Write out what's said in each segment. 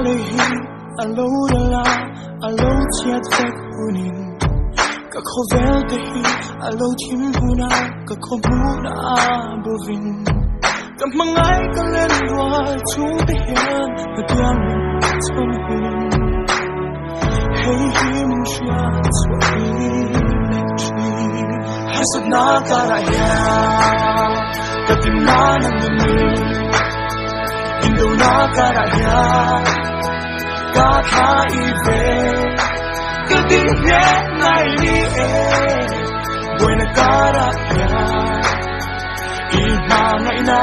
lệ hi a lâu la a lâu chia tek hunin ka khovel te hi a lâu chim huna ka khomuna bovin ka mangai ka len wa chu te hian ka tiang chon hin hey him shia swai hasad na karaya ka timnan ni indo na karaya ka ive ka din ye nai ni buena karaya ima ngai na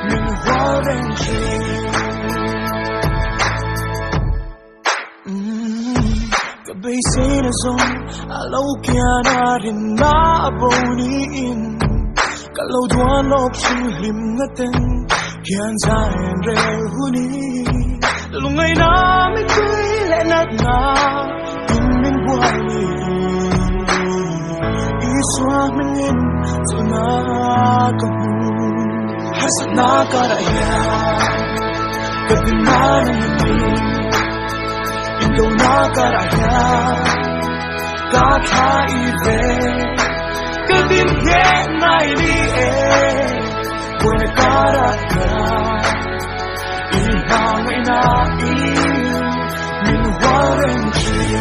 min horen chi ka bay se na zon alo kya na rin na boni in ka lo duan lok chin lim na ten kian zaen re huni lungai na mi kui le na na in min buai ni iswa min in tuna ka hu hasad na karaya ka dinan ni indo na karaya ka ive ka din ye nai ni buena karaya iba ngai na min horen chi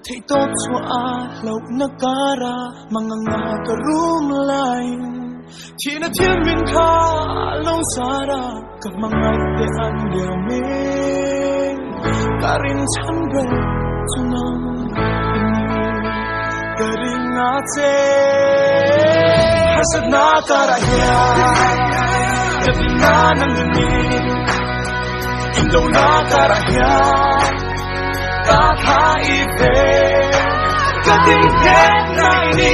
thấy tốt cho lâu na cara manganga karum lain chỉ na thiên min kha lâu sara các mangai te an dia me karin chan be sunam karin na te hasad na karaya kadina nang ni indo na karaya ka ive ka din ye nai ni